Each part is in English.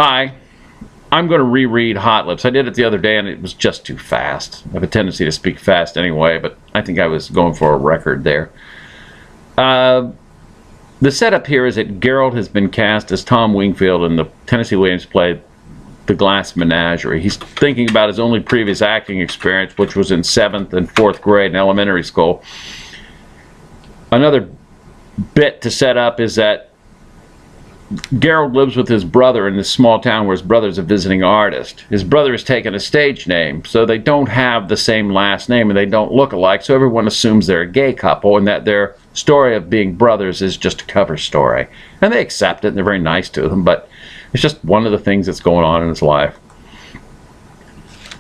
Hi, I'm going to reread Hot Lips. I did it the other day and it was just too fast. I have a tendency to speak fast anyway, but I think I was going for a record there. The setup here is that Gerald has been cast as Tom Wingfield in the Tennessee Williams play The Glass Menagerie. He's thinking about his only previous acting experience, which was in 7th and 4th grade in elementary school. Another bit to set up is that Gerald lives with his brother in this small town where his brother's a visiting artist. His brother has taken a stage name, so they don't have the same last name and they don't look alike, so everyone assumes they're a gay couple and that their story of being brothers is just a cover story. And they accept it and they're very nice to them, but it's just one of the things that's going on in his life.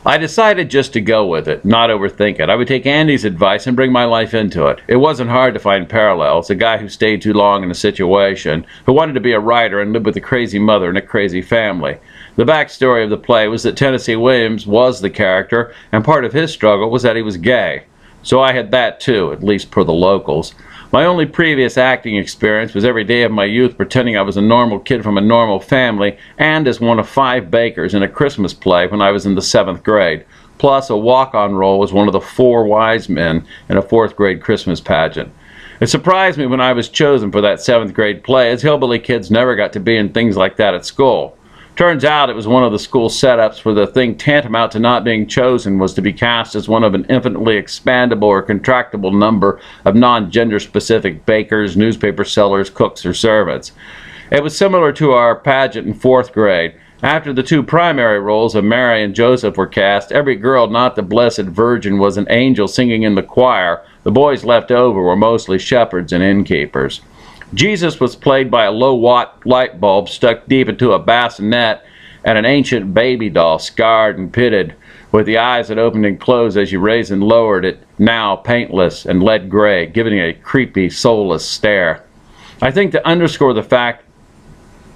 I decided just to go with it, not overthink it. I would take Andy's advice and bring my life into it. It wasn't hard to find parallels. A guy who stayed too long in a situation, who wanted to be a writer and lived with a crazy mother and a crazy family. The backstory of the play was that Tennessee Williams was the character, and part of his struggle was that he was gay. So I had that too, at least per the locals. My only previous acting experience was every day of my youth pretending I was a normal kid from a normal family and as one of 5 bakers in a Christmas play when I was in the 7th grade, plus a walk-on role as one of the 4 wise men in a 4th grade Christmas pageant. It surprised me when I was chosen for that 7th grade play, as hillbilly kids never got to be in things like that at school. Turns out it was one of the school setups where the thing tantamount to not being chosen was to be cast as one of an infinitely expandable or contractible number of non-gender specific bakers, newspaper sellers, cooks, or servants. It was similar to our pageant in 4th grade. After the 2 primary roles of Mary and Joseph were cast, every girl not the Blessed Virgin was an angel singing in the choir. The boys left over were mostly shepherds and innkeepers. Jesus was played by a low-watt light bulb stuck deep into a bassinet and an ancient baby doll, scarred and pitted, with the eyes that opened and closed as you raised and lowered it, now paintless and lead gray, giving a creepy, soulless stare. I think to underscore the fact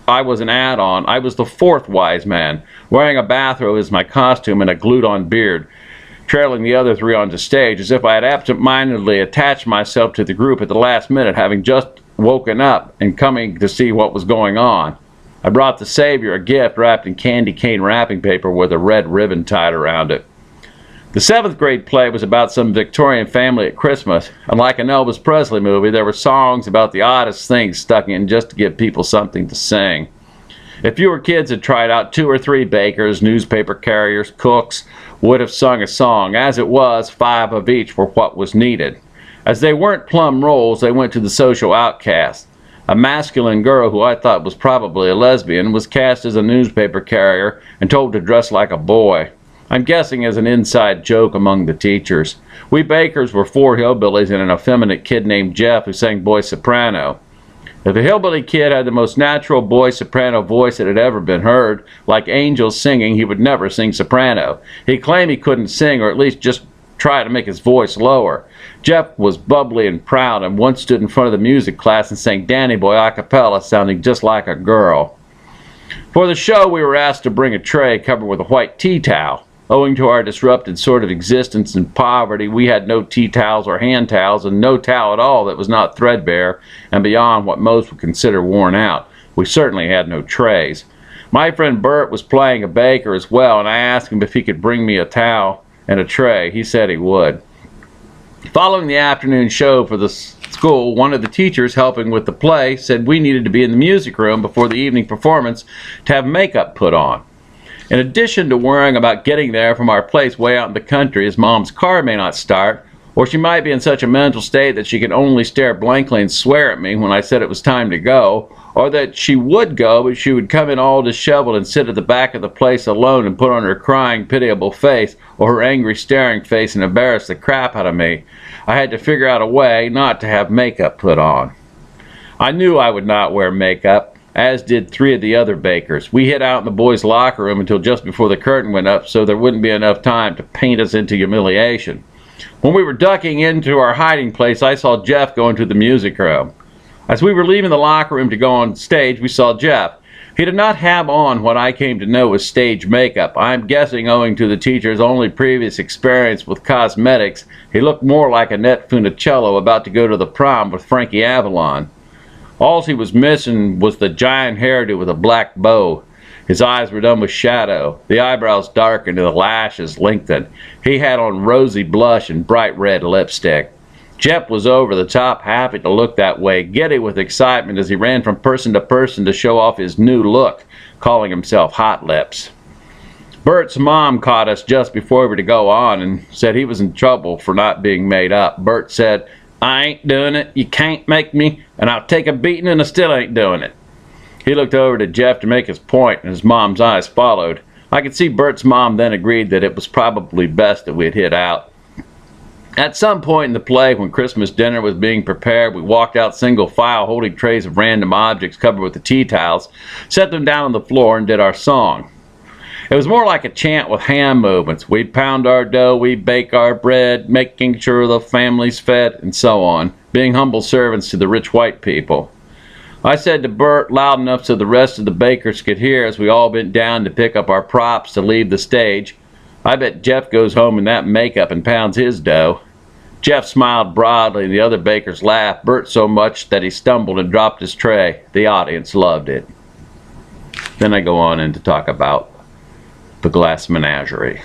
I was an add-on, I was the 4th wise man, wearing a bathrobe as my costume and a glued-on beard, trailing the other 3 onto stage, as if I had absent-mindedly attached myself to the group at the last minute, having just woken up and coming to see what was going on. I brought the Savior a gift wrapped in candy cane wrapping paper with a red ribbon tied around it. The 7th grade play was about some Victorian family at Christmas, and like an Elvis Presley movie, there were songs about the oddest things stuck in just to give people something to sing. If fewer kids had tried out, 2 or 3 bakers, newspaper carriers, cooks would have sung a song. As it was, 5 of each were what was needed. As they weren't plum roles, they went to the social outcast. A masculine girl who I thought was probably a lesbian was cast as a newspaper carrier and told to dress like a boy. I'm guessing as an inside joke among the teachers. We bakers were 4 hillbillies and an effeminate kid named Jeff who sang boy soprano. If a hillbilly kid had the most natural boy soprano voice that had ever been heard, like angels singing, he would never sing soprano. He claimed he couldn't sing, or at least just try to make his voice lower. Jeff was bubbly and proud and once stood in front of the music class and sang Danny Boy a cappella, sounding just like a girl. For the show, we were asked to bring a tray covered with a white tea towel. Owing to our disrupted sort of existence in poverty, we had no tea towels or hand towels, and no towel at all that was not threadbare and beyond what most would consider worn out. We certainly had no trays. My friend Bert was playing a baker as well, and I asked him if he could bring me a towel and a tray. He said he would. Following the afternoon show for the school, one of the teachers helping with the play said we needed to be in the music room before the evening performance to have makeup put on. In addition to worrying about getting there from our place way out in the country, as Mom's car may not start, or she might be in such a mental state that she could only stare blankly and swear at me when I said it was time to go, or that she would go but she would come in all disheveled and sit at the back of the place alone and put on her crying, pitiable face or her angry staring face and embarrass the crap out of me, I had to figure out a way not to have makeup put on. I knew I would not wear makeup, as did 3 of the other bakers. We hid out in the boys' locker room until just before the curtain went up so there wouldn't be enough time to paint us into humiliation. When we were ducking into our hiding place, I saw Jeff go into the music room. As we were leaving the locker room to go on stage, we saw Jeff. He did not have on what I came to know was stage makeup. I'm guessing owing to the teacher's only previous experience with cosmetics, he looked more like Annette Funicello about to go to the prom with Frankie Avalon. All he was missing was the giant hairdo with a black bow. His eyes were done with shadow, the eyebrows darkened and the lashes lengthened. He had on rosy blush and bright red lipstick. Jeff was over the top happy to look that way, giddy with excitement as he ran from person to person to show off his new look, calling himself Hot Lips. Bert's mom caught us just before we were to go on and said he was in trouble for not being made up. Bert said, "I ain't doing it, you can't make me, and I'll take a beating and I still ain't doing it." He looked over to Jeff to make his point, and his mom's eyes followed. I could see Bert's mom then agreed that it was probably best that we had hid out. At some point in the play, when Christmas dinner was being prepared, we walked out single file holding trays of random objects covered with the tea towels, set them down on the floor, and did our song. It was more like a chant with hand movements. We'd pound our dough, we'd bake our bread, making sure the family's fed, and so on, being humble servants to the rich white people. I said to Bert loud enough so the rest of the bakers could hear as we all bent down to pick up our props to leave the stage, "I bet Jeff goes home in that makeup and pounds his dough." Jeff smiled broadly and the other bakers laughed, Bert so much that he stumbled and dropped his tray. The audience loved it. Then I go on in to talk about the glass menagerie.